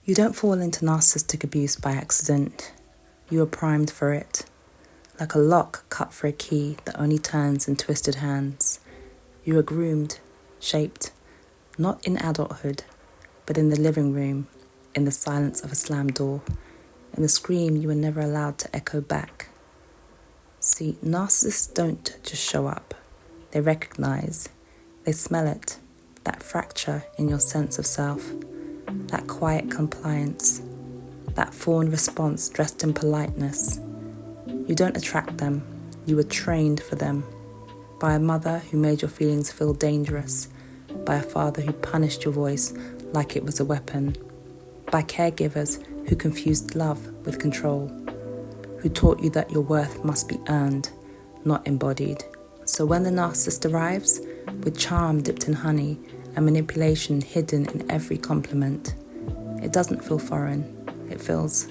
You don't fall into narcissistic abuse by accident. You are primed for it, like a lock cut for a key that only turns in twisted hands. You are groomed, shaped, not in adulthood, but in the living room, in the silence of a slammed door, in the scream you were never allowed to echo back. See, narcissists don't just show up. They recognize, they smell it, that fracture in your sense of self, that quiet compliance, that fawn response dressed in politeness. You don't attract them, you were trained for them. By a mother who made your feelings feel dangerous, by a father who punished your voice like it was a weapon, by caregivers who confused love with control, who taught you that your worth must be earned, not embodied. So when the narcissist arrives, with charm dipped in honey and manipulation hidden in every compliment, it doesn't feel foreign, it feels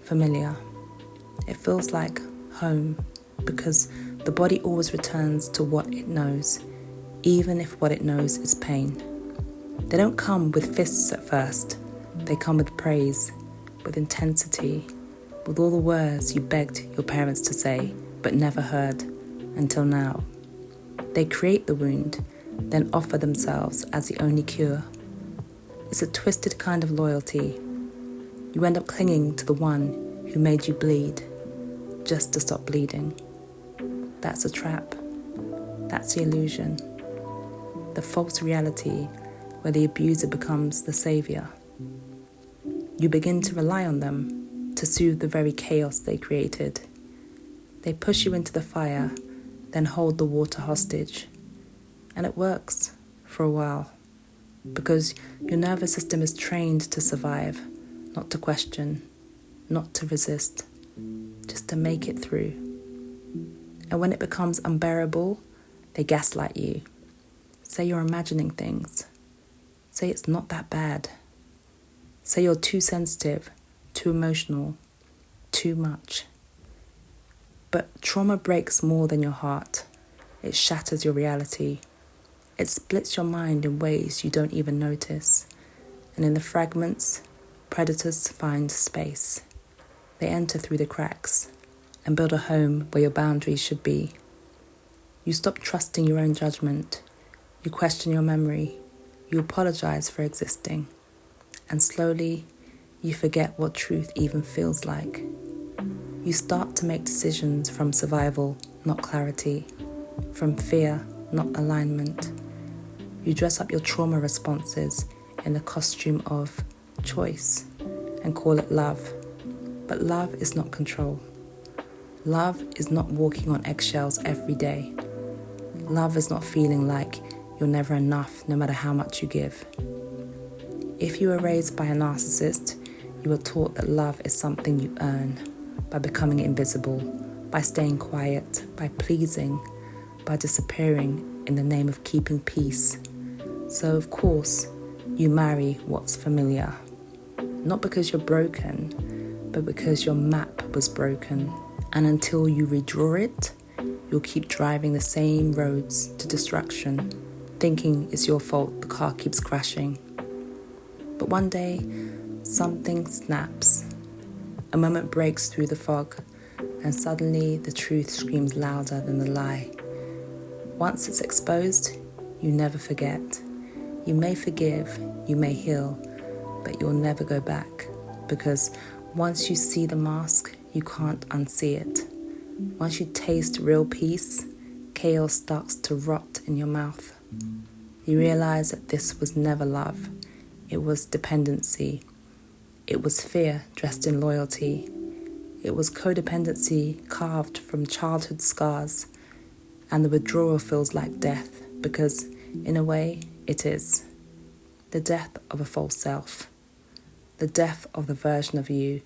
familiar. It feels like home, because the body always returns to what it knows, even if what it knows is pain. They don't come with fists at first, they come with praise, with intensity, with all the words you begged your parents to say, but never heard, until now. They create the wound, then offer themselves as the only cure. It's a twisted kind of loyalty. You end up clinging to the one who made you bleed, just to stop bleeding. That's a trap. That's the illusion. The false reality where the abuser becomes the savior. You begin to rely on them to soothe the very chaos they created. They push you into the fire, then hold the water hostage. And it works for a while, because your nervous system is trained to survive, not to question, not to resist, just to make it through. And when it becomes unbearable, they gaslight you. Say you're imagining things. Say it's not that bad. Say you're too sensitive, too emotional, too much. But trauma breaks more than your heart. It shatters your reality. It splits your mind in ways you don't even notice. And in the fragments, predators find space. They enter through the cracks and build a home where your boundaries should be. You stop trusting your own judgment. You question your memory. You apologize for existing. And slowly, you forget what truth even feels like. You start to make decisions from survival, not clarity, from fear, not alignment. You dress up your trauma responses in the costume of choice and call it love. But love is not control. Love is not walking on eggshells every day. Love is not feeling like you're never enough no matter how much you give. If you were raised by a narcissist, you were taught that love is something you earn by becoming invisible, by staying quiet, by pleasing, by disappearing in the name of keeping peace. So of course, you marry what's familiar. Not because you're broken, but because your map was broken. And until you redraw it, you'll keep driving the same roads to destruction, thinking it's your fault the car keeps crashing. But one day, something snaps. A moment breaks through the fog, and suddenly the truth screams louder than the lie. Once it's exposed, you never forget. You may forgive, you may heal, but you'll never go back, because once you see the mask, you can't unsee it. Once you taste real peace, chaos starts to rot in your mouth. You realize that this was never love. It was dependency. It was fear dressed in loyalty. It was codependency carved from childhood scars. And the withdrawal feels like death, because in a way, it is. The death of a false self. The death of the version of you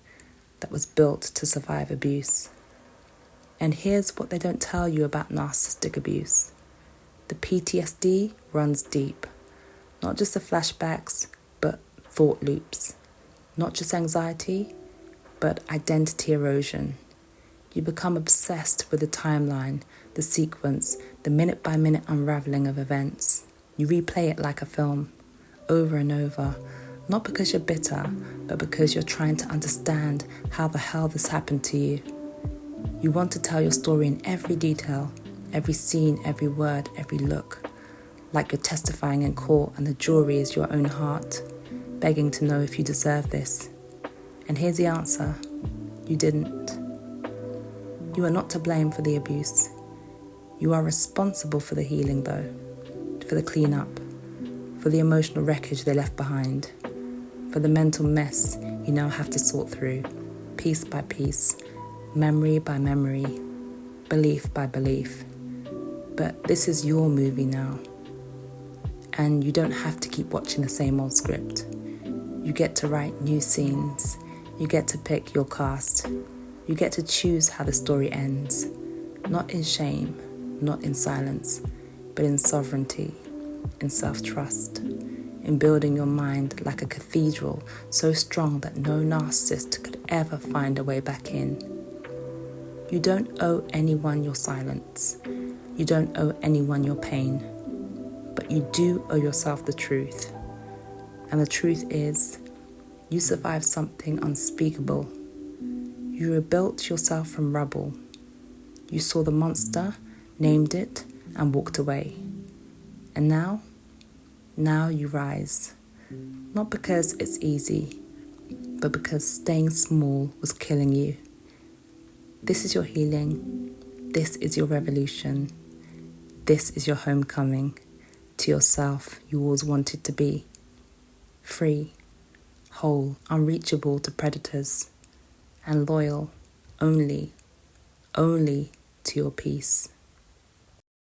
that was built to survive abuse. And here's what they don't tell you about narcissistic abuse. The PTSD runs deep. Not just the flashbacks, but thought loops. Not just anxiety, but identity erosion. You become obsessed with the timeline, the sequence, the minute-by-minute unraveling of events. You replay it like a film, over and over, Not because you're bitter, but because you're trying to understand how the hell this happened to you. You want to tell your story in every detail, every scene, every word, every look, like you're testifying in court and the jury is your own heart, begging to know if you deserve this. And here's the answer: you didn't. You are not to blame for the abuse. You are responsible for the healing, though, for the cleanup, for the emotional wreckage they left behind, for the mental mess you now have to sort through, piece by piece, memory by memory, belief by belief. But this is your movie now, and you don't have to keep watching the same old script. You get to write new scenes. You get to pick your cast. You get to choose how the story ends, not in shame, not in silence, but in sovereignty, in self-trust, in building your mind like a cathedral so strong that no narcissist could ever find a way back in. You don't owe anyone your silence. You don't owe anyone your pain. But you do owe yourself the truth. And the truth is, you survived something unspeakable. You rebuilt yourself from rubble. You saw the monster, named it, and walked away. And now you rise. Not because it's easy, but because staying small was killing you. This is your healing. This is your revolution. This is your homecoming to yourself you always wanted to be. Free, whole, unreachable to predators, and loyal only to your peace.